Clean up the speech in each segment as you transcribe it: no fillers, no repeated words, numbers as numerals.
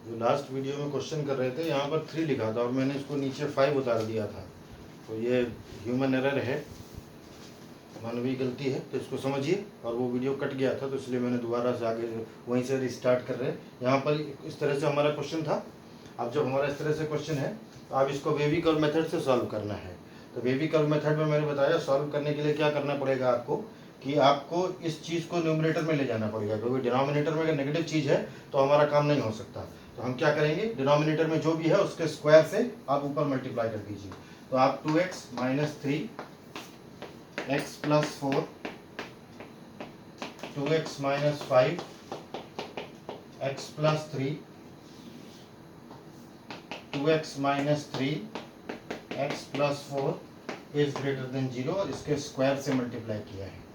जो last video में question कर रहे थे यहाँ पर 3 लिखा था और मैंने इसको नीचे 5 उतार दिया था, तो ये ह्यूमन एरर है, मानवीय गलती है, तो इसको समझिए। और वो वीडियो कट गया था तो इसलिए मैंने दोबारा से आगे वहीं से रिस्टार्ट कर रहे हैं। यहाँ पर इस तरह से हमारा क्वेश्चन था। अब जब हमारा इस तरह से क्वेश्चन है तो अब इसको वेवी कर्व मेथड से सॉल्व करना है। तो वेवी कर्व मेथड में मैंने बताया सॉल्व करने के लिए क्या करना पड़ेगा आपको, कि आपको इस चीज़ को न्यूमरेटर में ले जाना पड़ेगा, क्योंकि डिनोमिनेटर में अगर नेगेटिव चीज़ है तो हमारा काम नहीं हो सकता। तो हम क्या करेंगे, डिनोमिनेटर में जो भी है उसके स्क्वायर से आप ऊपर मल्टीप्लाई कर दीजिए। तो आप 2x minus 3 x plus 4 2x minus 5 x plus 3 2x minus 3 x plus 4 is greater than 0 और इसके स्क्वायर से मल्टीप्लाई किया है।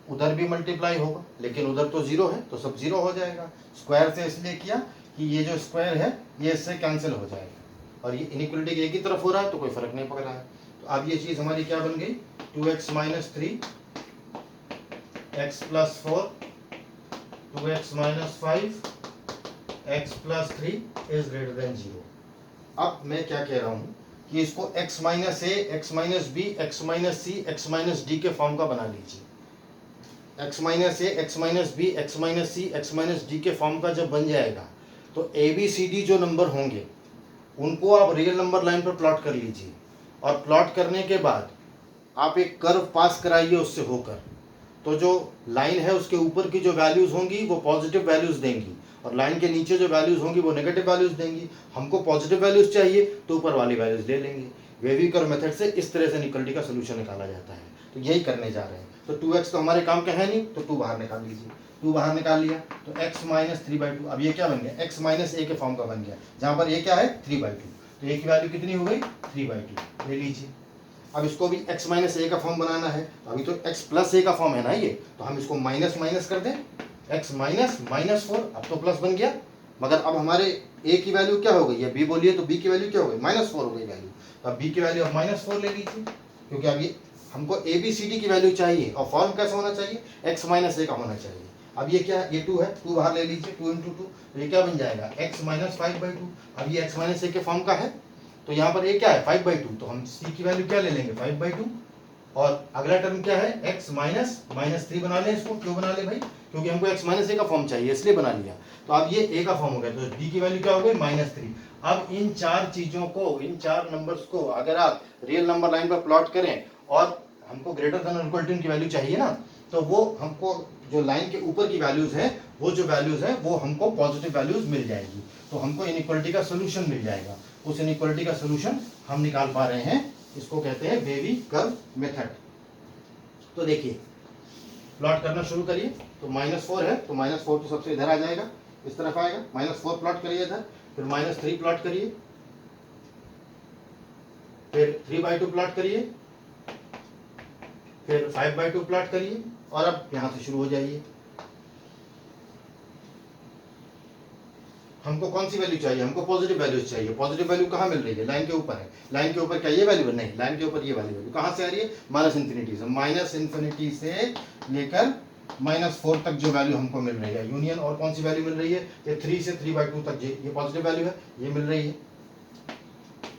उधर भी मल्टीप्लाई होगा लेकिन उधर तो 0 है तो सब 0 हो जाएगा। स्क्वायर से इसलिए किया कि ये जो स्क्वायर है ये इससे कैंसिल हो जाएगा और ये इनइक्वलिटी एक ही तरफ हो रहा है तो कोई फर्क नहीं पड़ रहा है। तो अब ये चीज़ हमारी क्या बन गई, 2x minus 3 x plus 4 2x minus 5 x plus 3 is greater than 0। अब मैं क्या कह रहा हूँ कि इसको x minus a x minus b x minus c x minus d के फॉर्म का बना लीजिए। x minus a x minus b x minus c x minus d के फॉर्म का जब बन जाएगा तो ए बी सी डी जो नंबर होंगे उनको आप रियल नंबर लाइन पर प्लॉट कर लीजिए और प्लॉट करने के बाद आप एक कर्व पास कराइए उससे होकर। तो जो लाइन है उसके ऊपर की जो वैल्यूज़ होंगी वो पॉजिटिव वैल्यूज़ देंगी और लाइन के नीचे जो वैल्यूज़ होंगी वो नेगेटिव वैल्यूज़ देंगी। हमको पॉजिटिव वैल्यूज़ चाहिए तो ऊपर वाली वैल्यूज़ ले लेंगे। वेवी कर्व मेथड से इस तरह से इनइक्वालिटी का सोल्यूशन निकाला जाता है। तो यही करने जा रहे हैं। तो 2x तो हमारे काम का है नहीं तो 2 बाहर निकाल लीजिए। 2 बाहर निकाल लिया तो x माइनस 3/2। अब ये क्या बन गया, x माइनस ए के फॉर्म का बन गया, जहाँ पर ये क्या है 3/2। तो ए की वैल्यू कितनी हो गई 3/2 ले लीजिए। अब इसको भी x माइनस ए का फॉर्म बनाना है, अभी तो x प्लस ए का फॉर्म है ना ये, तो हम इसको माइनस माइनस कर दें, x माइनस माइनस 4, अब तो प्लस बन गया। मगर अब हमारे a की वैल्यू क्या हो गई है, b बोलिए, तो b की वैल्यू क्या हो गई -4 हो गई वैल्यू। तो अब b की वैल्यू अब -4 ले लीजिए, क्योंकि अब ये हमको ए बी सी डी की वैल्यू चाहिए और फॉर्म कैसा होना चाहिए, x माइनस ए का होना चाहिए। अब ये क्या है, ये 2 है, 2 बाहर ले लीजिए, 2 × 2, तो ये क्या बन जाएगा x माइनस 5/2। अब ये x माइनस ए के फॉर्म का है तो यहाँ पर ये क्या है 5/2, तो हम c की वैल्यू क्या ले लेंगे 5/2। और अगला टर्म क्या है x माइनस -3 बना लें इसको। क्यों बना ले भाई, क्योंकि हमको x माइनस ए का फॉर्म चाहिए इसलिए बना लिया। तो अब ये a का फॉर्म हो गया तो d की वैल्यू क्या हो गई -3। अब इन चार चीजों को, इन चार नंबर्स को अगर आप रियल नंबर लाइन पर प्लॉट करें और हमको ग्रेटर देन और इक्वल टू की वैल्यू चाहिए ना, तो वो हमको जो लाइन के ऊपर की वैल्यूज है वो जो वैल्यूज है वो हमको पॉजिटिव वैल्यूज मिल जाएगी, तो हमको इनइक्वालिटी का सोल्यूशन मिल जाएगा। उस इनइक्वालिटी का सोल्यूशन हम निकाल पा रहे हैं, इसको कहते हैं वेवी कर्व मेथड। तो देखिए प्लॉट करना शुरू करिए। तो -4 है तो -4 तो सबसे इधर आ जाएगा, इस तरफ आएगा। -4 प्लॉट करिए इधर, फिर -3 प्लॉट करिए, फिर 3/2 प्लॉट करिए, फिर 5/2 प्लॉट करिए और अब यहां से शुरू हो जाइए। हमको कौन सी वैल्यू चाहिए, हमको पॉजिटिव वैल्यूज चाहिए। पॉजिटिव वैल्यू कहाँ मिल रही है, लाइन के ऊपर है। लाइन के ऊपर क्या ये वैल्यू है, नहीं, लाइन के ऊपर ये वाली वैल्यू कहाँ से आ रही है, -∞ से। -∞ से लेकर -4 तक जो वैल्यू हमको मिल रही है, यूनियन और कौन सी वैल्यू मिल रही है, ये 3 से 3/2 तक ये पॉजिटिव वैल्यू है, ये मिल रही है।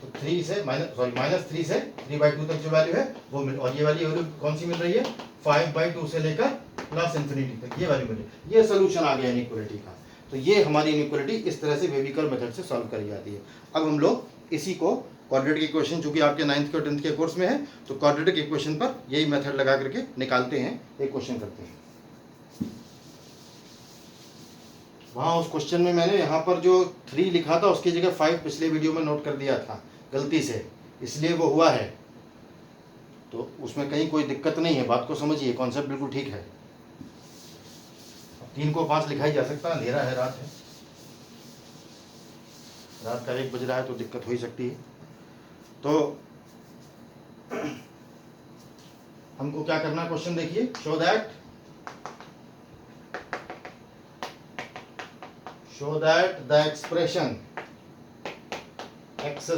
तो 3 से -3 से 3/2 तक जो वैल्यू है वो मिल, और ये वाली वैल्यू कौन सी मिल रही है, 5/2 से लेकर +∞ तक ये वैल्यू मिल रही है। ये सोल्यूशन आ गया इनइक्वालिटी का। तो ये हमारी इनइक्वालिटी इस तरह से वेवी कर्व मेथड से सॉल्व करी जाती है। अब हम लोग इसी को क्वाड्रेटिक इक्वेशन, जो कि आपके 9th के और 10th के कोर्स में है, तो क्वाड्रेटिक इक्वेशन पर यही मेथड लगा करके निकालते हैं, एक क्वेश्चन करते हैं। वहाँ उस क्वेश्चन में मैंने यहाँ पर जो 3 लिखा था उसकी जगह 5 पिछले वीडियो में नोट कर दिया था गलती से, इसलिए वो हुआ है। तो उसमें कहीं कोई दिक्कत नहीं है, बात को समझिए, कॉन्सेप्ट बिल्कुल ठीक है। 3 को 5 लिखा ही जा सकता है, अंधेरा है, रात है, रात का 1 बज रहा है तो दिक्कत हो ही सकती है। तो हमको क्या करना, क्वेश्चन देखिए, show that the expression x²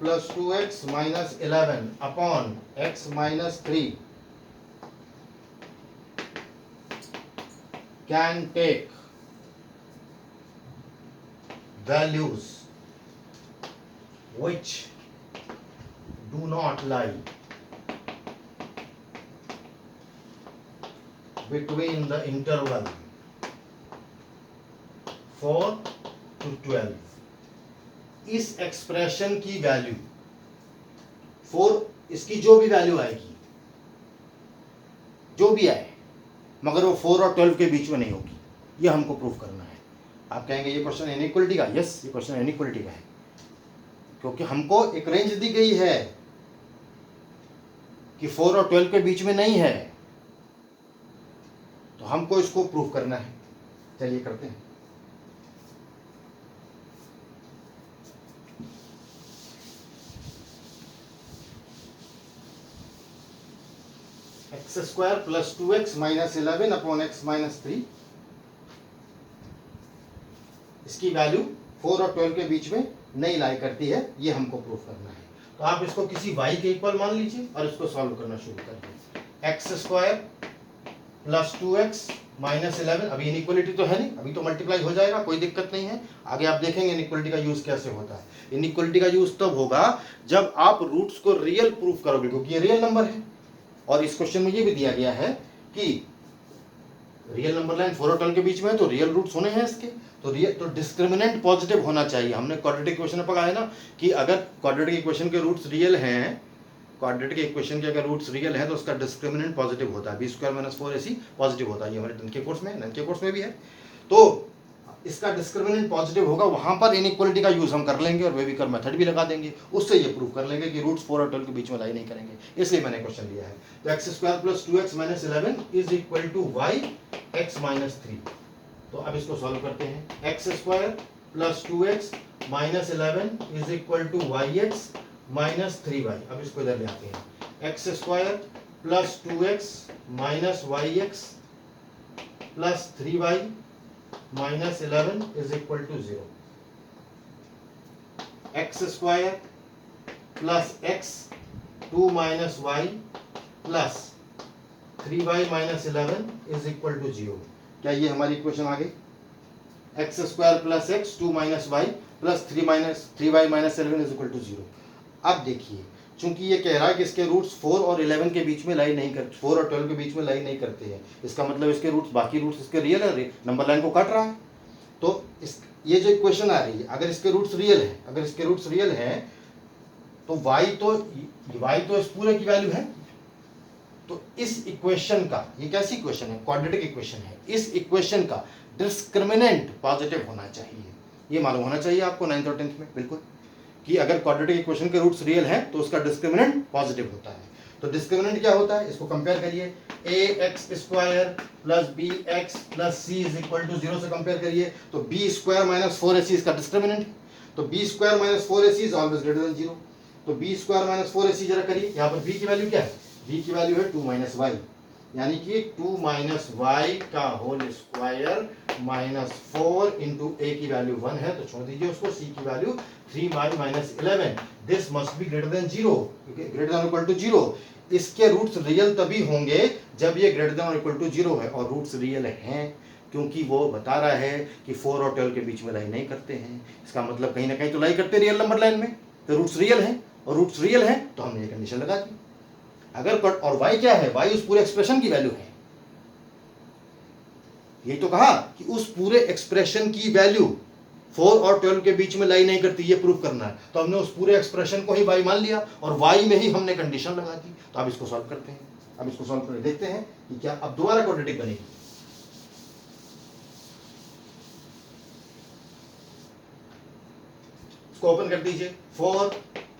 + 2x - 11 upon x - 3 can take values which do not lie between the interval 4 to 12, इस एक्सप्रेशन की वैल्यू 4, इसकी जो भी वैल्यू आएगी, जो भी आए, मगर वो 4 और 12 के बीच में नहीं होगी, ये हमको प्रूव करना है। आप कहेंगे ये क्वेश्चन इनइक्वलिटी का, यस ये क्वेश्चन इनइक्वलिटी का है, क्योंकि हमको एक रेंज दी गई है कि 4 और 12 के बीच में नहीं है, तो हमको इसको प्रूव करना है। चलिए करते हैं। X square plus 2x minus 11 upon x minus 3, इसकी वैल्यू 4 और 12 के बीच में नहीं लाई करती है, ये हमको प्रूव करना है। तो आप इसको किसी y के इक्वल मान लीजिए और इसको सॉल्व करना शुरू कर दीजिए। X square plus 2x minus 11, अभी इनइक्वलिटी तो है नहीं, अभी तो मल्टीप्लाई हो जाएगा, कोई दिक्कत नहीं है। आगे आप देखेंगे इनइक्वलिटी का यूज कैसे होता है। इनइक्वलिटी का यूज तब होगा जब आप रूट्स को रियल प्रूफ करोगे, क्योंकि ये रियल नंबर है। और इस क्वेश्चन में ये भी दिया गया है कि रियल नंबर लाइन 4 और 12 के बीच में है, तो रियल रूट्स होने हैं इसके, तो डिस्क्रिमिनेंट पॉजिटिव होना चाहिए। हमने क्वाड्रेटिक इक्वेशन में पढ़ा है ना कि अगर क्वाड्रेटिक इक्वेशन के रूट्स रियल हैं, क्वाड्रेटिक इक्वेशन के अगर रूट्स रियल हैं तो उसका डिस्क्रिमिनेंट पॉजिटिव होता है, B square minus 4ac positive होता है। ये हमारे टेंथ के कोर्स में, 9th के कोर्स में भी है। तो इसका डिस्क्रिमिनेंट पॉजिटिव होगा, वहां पर इनइक्वलिटी का यूज हम कर लेंगे और वेविकर मेथड भी लगा देंगे, उससे ये प्रूव कर लेंगे कि रूट्स 4 और 12 के बीच में लाई नहीं करेंगे। इसलिए मैंने क्वेश्चन लिया है। तो x square plus 2x minus 11 is equal to y x minus 3। तो अब इसको सॉल्व करते हैं। X square plus 2x minus 11 is equal to y x minus 3y। अब इसको इधर ले आते हैं। X square plus 2x minus y x plus 3y minus 11 is equal to 0। X square plus x 2 minus y plus 3y minus 11 is equal to 0। क्या ये हमारी equation आ गई? X square plus x 2 minus y plus 3y minus 11 is equal to 0। अब देखिए, चूंकि ये कह रहा है कि इसके रूट्स 4 और 11 के बीच में लाई नहीं करते, 4 और 12 के बीच में लाई नहीं करते हैं, इसका मतलब इसके रूट्स, बाकी रूट्स इसके रियल है, नंबर लाइन को काट रहा है। तो ये जो इक्वेशन आ रही है, अगर इसके रूट्स रियल है, अगर इसके रूट्स रियल हैं तो y तो इस पूरे की वैल्यू है। तो इस इक्वेशन का, ये कैसी इक्वेशन है? क्वाड्रेटिक इक्वेशन है। इस इक्वेशन का डिस्क्रिमिनेंट पॉजिटिव होना चाहिए, ये मालूम होना चाहिए आपको 9th और 10th में बिल्कुल, कि अगर क्वाड्रेटिक इक्वेशन के रूट्स रियल हैं तो उसका डिस्क्रिमिनेंट पॉजिटिव होता है। तो डिस्क्रिमिनेंट क्या होता है? इसको कंपेयर करिए, ax square plus bx plus c is equal to 0 से कंपेयर करिए, तो b स्क्वायर माइनस 4ac इसका डिस्क्रिमिनेंट। तो b square minus 4ac is always greater than 0। तो b स्क्वायर माइनस 4ac जरा करिए, यहाँ पर b की वैल्यू क्या है? b की वैल्यू है 2 माइनस वाई, यानी कि 2 माइनस वाई का होल स्क्वायर माइनस 4 इंटू ए की वैल्यू 1 है, तो छोड़ दीजिए उसको। c की value 3y minus 11, this must be greater than 0, greater than equal to 0। इसके रूट्स रियल तभी होंगे जब ये ग्रेटर देन और इक्वल टू 0 है, और रूट्स रियल हैं क्योंकि वो बता रहा है कि 4 और 12 के बीच में लाई नहीं करते हैं। इसका मतलब कहीं ना कहीं तो लाई करते रियल नंबर लाइन में, तो रूट्स रियल हैं, और रूट्स रियल हैं तो हमने ये कंडीशन लगा दी। अगर और y क्या है? y उस पूरे एक्सप्रेशन की वैल्यू है। ये तो कहा कि उस पूरे एक्सप्रेशन की वैल्यू 4 और 12 के बीच में लाई नहीं करती, ये प्रूफ करना है। तो हमने उस पूरे एक्सप्रेशन को ही y मान लिया और y में ही हमने कंडीशन लगा दी। तो अब इसको सॉल्व करते हैं। अब इसको सॉल्व करके देखते हैं कि क्या अब दोबारा क्वाड्रेटिक बनेगी। इसको ओपन कर दीजिए। 4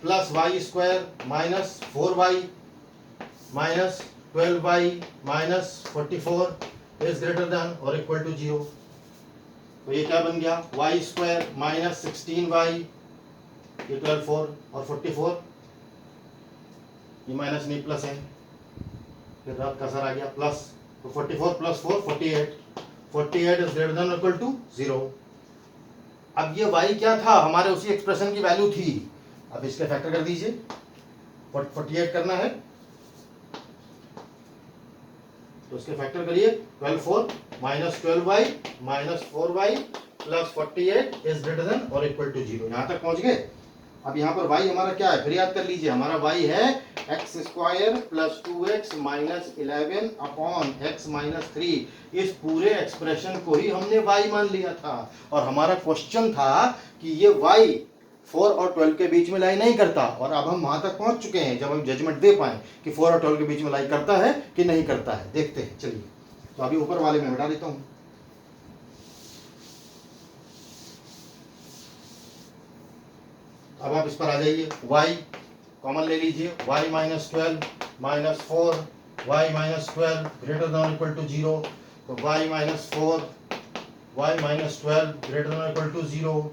plus y square minus 4y minus 12y minus 44 is greater than और इक्वल टू 0। तो ये क्या बन गया? वाई स्क्वायर माइनस 16y, ये 12 4 और 44, ये माइनस नहीं प्लस है, फिर रात का सर आ गया प्लस, तो 44 plus 4 48 is greater than equal to 0। अब ये y क्या था? हमारे उसी एक्सप्रेशन की वैल्यू थी। अब इसके फैक्टर कर दीजिए, 48 करना है तो इसके फैक्टर करिए, 12 4 minus 12y minus 4y plus 48 is greater than और इक्वल टू 0। यहां तक पहुंच गए। अब यहाँ पर y हमारा क्या है, फिर याद कर लीजिए, हमारा y है x square plus 2x minus 11 upon x minus 3। इस पूरे एक्सप्रेशन को ही हमने y मान लिया था और हमारा क्वेश्चन था कि ये y 4 और 12 के बीच में लाई नहीं करता, और अब हम वहां तक पहुंच चुके हैं जब हम जजमेंट दे पाए कि 4 और 12 के बीच में लाई करता है कि नहीं करता है। देखते हैं, चलिए। तो अभी ऊपर वाले में हटा देता हूं। अब आप इस पर आ जाइए, y कॉमन ले लीजिए, y minus 12 minus 4 y minus 12 greater than equal to 0। तो y minus 4 y minus 12 greater than equal to 0।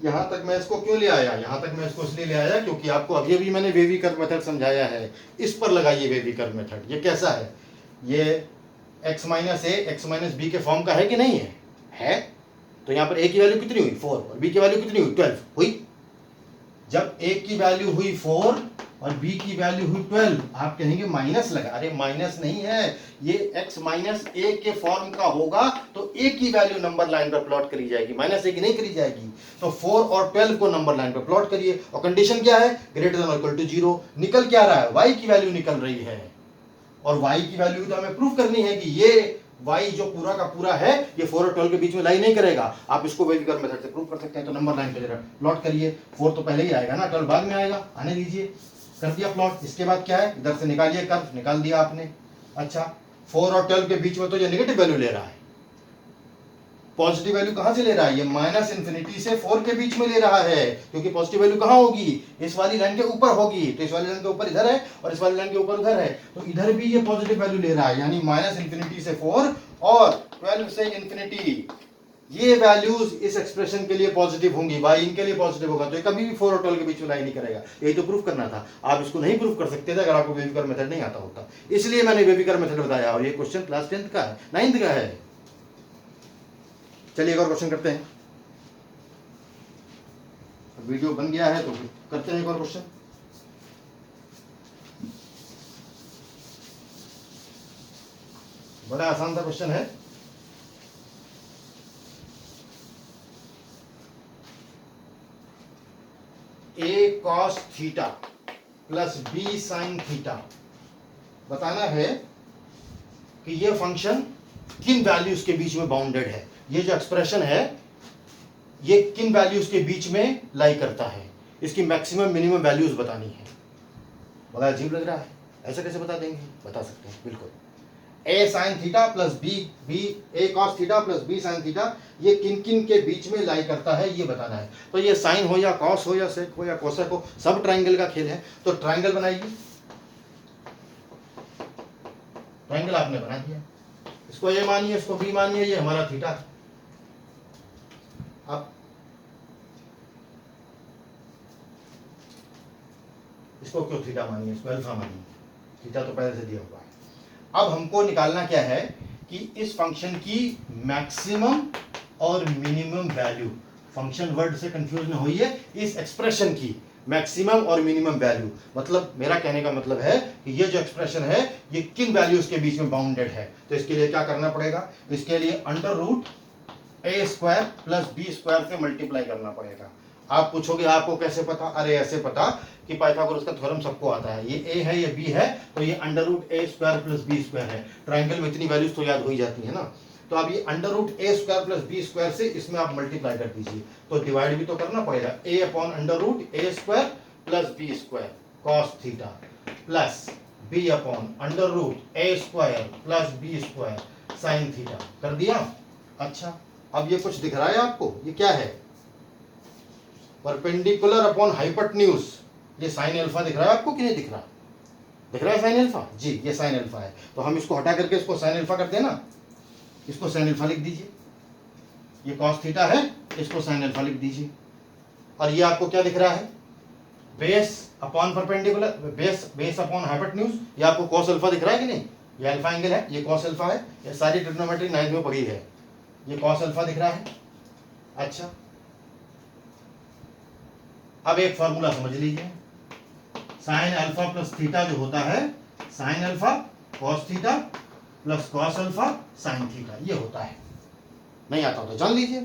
यहां तक मैं इसको क्यों ले आया, यहां तक मैं इसको इसलिए ले आया क्योंकि आपको अभी अभी मैंने वेवी कर्व मेथड समझाया है। इस पर लगाइए वेवी कर्व मेथड। ये कैसा है, ये x माइनस ए एक्स माइनस बी के फॉर्म का है कि नहीं है? तो यहाँ पर a की वैल्यू कितनी हुई 4 और b की वैल्यू कितनी हुई 12 हुई। जब a की वैल्यू हुई 4 और b की वैल्यू हुई 12, आप कहेंगे माइनस लगा। अरे माइनस नहीं है, ये x माइनस a के फॉर्म का होगा तो a की वैल्यू नंबर लाइन पर प्लॉट करी जाएगी, माइनस a की नहीं करी जाएगी। तो 4 और 12 को नंबर लाइन पर प्लॉट करिए और कंडीशन क्या है, ग्रेटर देन और इक्वल टू 0। निकल क्या रहा है, y की वैल्यू निकल रही है और y की वैल्यू तो हमें प्रूव करनी है कि ये y जो पूरा का पूरा है ये 4 और 12 के बीच में लाई नहीं करेगा। आप इसको वेवी कर्व मेथड से प्रूव कर सकते हैं। तो नंबर लाइन पे जरा प्लॉट करिए। 4 तो पहले ही आएगा ना, 12 बाद में आएगा, आने दीजिए। कर दिया प्लॉट। इसके बाद क्या है, इधर से निकालिए कर्व, निकाल दिया आपने। अच्छा, 4 और 12 के बीच में तो ये नेगेटिव वैल्यू ले रहा है, पॉजिटिव वैल्यू कहां से ले रहा है, ये माइनस इंफिनिटी से 4 के बीच में ले रहा है, क्योंकि पॉजिटिव वैल्यू कहां होगी, इस वाली लाइन के ऊपर होगी। तो इस वाली लाइन के ऊपर इधर है और इस वाली लाइन के ऊपर उधर है, तो इधर भी ये पॉजिटिव वैल्यू ले रहा है, यानी माइनस इंफिनिटी से 4 और 12 से इंफिनिटी। ये वैल्यूज इस एक्सप्रेशन के लिए पॉजिटिव होंगी, y इनके लिए पॉजिटिव होगा, तो ये कभी भी 4 और 12 के बीच में लाई नहीं करेगा। यही तो प्रूफ करना था। आप इसको नहीं प्रूफ कर सकते थे अगर आपको वेवी कर्व मेथड नहीं आता होता, इसलिए मैंने वेवी कर्व मेथड बताया। और ये क्वेश्चन क्लास 10th का है, 9th का है। चलिए एक और क्वेश्चन करते हैं। वीडियो बन गया है तो करते हैं एक और क्वेश्चन। बड़ा आसान सा क्वेश्चन है। a cos theta plus b sin theta बताना है कि ये फंक्शन किन वैल्यूज के बीच में बाउंडेड है। ये जो एक्सप्रेशन है ये किन वैल्यूज के बीच में लाई करता है, इसकी मैक्सिमम मिनिमम वैल्यूज बतानी है। बड़ा अजीब लग रहा है, ऐसा कैसे बता देंगे, बता सकते हैं बिल्कुल। a sin theta plus a cos theta plus b sin theta ये किन किन के बीच में लाई करता है ये बताना है। तो ये साइन हो या कॉस हो या सेक हो या कोसेक हो, सब ट्राइंगल का खेल है। तो ट्राइंगल बनाइए। ट्राइंगल आपने बना दिया, इसको a मानिए, इसको b मानिए, ये हमारा थीटा। अब इसको क्यों थीटा मानिए, इसको अल्फा मानिए, थीटा तो पहले से दिया हुआ है। अब हमको निकालना क्या है कि इस फंक्शन की मैक्सिमम और मिनिमम वैल्यू, फंक्शन वर्ड से कंफ्यूज न होइए, इस एक्सप्रेशन की मैक्सिमम और मिनिमम वैल्यू, मतलब मेरा कहने का मतलब है कि ये जो एक्सप्रेशन है ये किन वैल्यूज के बीच में बाउंडेड है। तो इसके लिए क्या करना पड़ेगा, इसके लिए under root a square plus b square से मल्टीप्लाई करना पड़ेगा। आप पूछोगे आपको कैसे पता, अरे ऐसे पता कि पाइथागोरस का थ्योरम सबको आता है। ये a है, ये b है, तो ये under root a square plus b square है। ट्राइंगल में इतनी वैल्यूज तो याद हो ही जाती है ना। तो अब ये under root a square plus b square से इसमें आप मल्टीप्लाई कर दीजिए, तो डिवाइड भी तो करना पड़ेगा। a upon under root a square plus b square cos theta plus b upon under root a square plus b square sine theta. कर दिया। अच्छा, अब ये कुछ दिख रहा है आपको, ये क्या है, परपेंडिकुलर अपॉन हाइपोटेन्यूज। ये साइन अल्फा दिख रहा है आपको कि नहीं दिख रहा, दिख रहा है साइन अल्फा जी, ये साइन अल्फा है। तो हम इसको हटा करके इसको साइन अल्फा कर देना, इसको साइन अल्फा लिख दीजिए। ये कॉस थीटा है, इसको साइन अल्फा लिख दीजिए। और ये आपको क्या दिख रहा है, base upon perpendicular, base upon hypotenuse. ये आपको कॉस अल्फा दिख रहा है कि नहीं, ये अल्फा एंगल है, ये कॉस अल्फा है। ये सारी ट्रिग्नोमेट्री 9th में पढ़ी है, ये कॉस अल्फा दिख रहा है। अच्छा, अब एक फॉर्मूला समझ लीजिए, साइन अल्फा प्लस थीटा जो होता है, sine alpha cos theta plus cos alpha sine theta, ये होता है। नहीं आता तो जान लीजिए,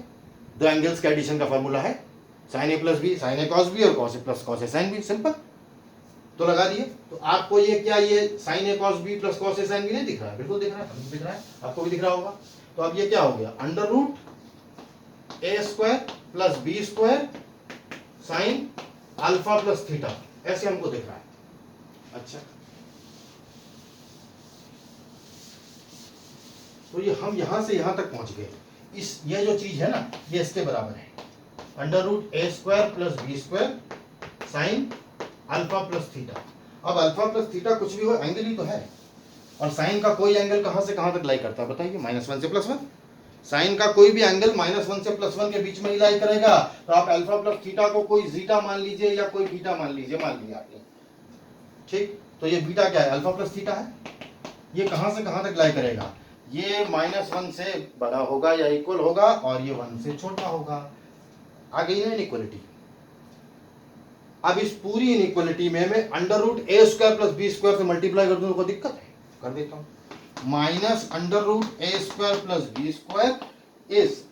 दो एंगल्स के एडिशन का फॉर्मूला है साइन ए प्लस बी साइन ए कॉस बी और cos A plus cos A sine B, simple. तो लगा दिए। तो आपको ये क्या, ये sign A cos B plus cos A sine B नहीं दिख रहा है? बिल्कुल दिख रहा है, दिख रहा है, आपको भी दिख रहा होगा। तो अब ये क्या हो गया, under root a square plus b square sine alpha plus theta, ऐसे हमको दिख रहा है। अच्छा, तो ये हम यहां से यहां तक पहुंच गए। इस ये जो चीज है ना, ये इसके बराबर है, under root a square plus b square sine alpha plus theta. अब अल्फा प्लस थीटा कुछ भी हो, एंगल ही तो है, और साइन का कोई एंगल कहां से कहां तक लाई करता है बताइए? -1 से +1। साइन का कोई भी एंगल -1 से +1 के बीच में ही लाई करेगा। तो आप अल्फा प्लस थीटा को कोई जीटा मान लीजिए या कोई बीटा मान लीजिए, मान लिया आपने, ठीक। तो ये बीटा क्या है, अल्फा प्लस थीटा है। ये कहां से कहां तक लाई करेगा, ये -1 से बड़ा होगा या इक्वल होगा, और ये 1 से छोटा होगा। आ गई ना इनइक्वालिटी। अब इस पूरी इनइक्वालिटी में मैं under root a square plus b square से मल्टीप्लाई कर दूं, कोई दिक्कत है? कर देता हूं। Minus under root a square plus b square is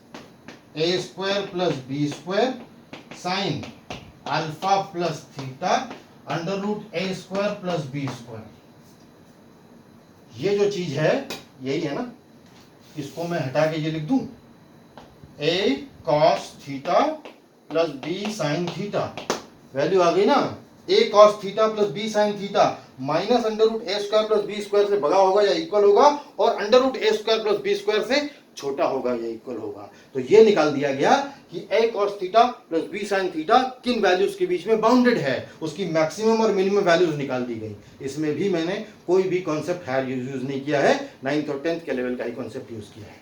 a square plus b square sine alpha plus theta under root a square plus b square. ये जो चीज है यही है ना, इसको मैं हटा के ये लिख दूं, a cos theta plus B sine theta. Value आ गई ना, a cos theta plus B sine theta minus under root a square plus b square से बड़ा होगा या इक्वल होगा, और under root a square plus b square से छोटा होगा या इक्वल होगा। तो ये निकाल दिया गया कि A cos theta plus B sine theta किन वैल्यूज के बीच में बाउंडेड है, उसकी मैक्सिमम और मिनिमम वैल्यूज निकाल दी गई। इसमें भी मैंने कोई भी कॉन्सेप्ट हायर यूज नहीं किया है, 9th और 10th के लेवल का ही कॉन्सेप्ट यूज किया है।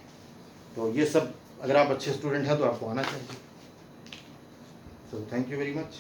तो ये सब अगर आप अच्छे स्टूडेंट हैं तो आपको आना चाहिए। So thank you very much.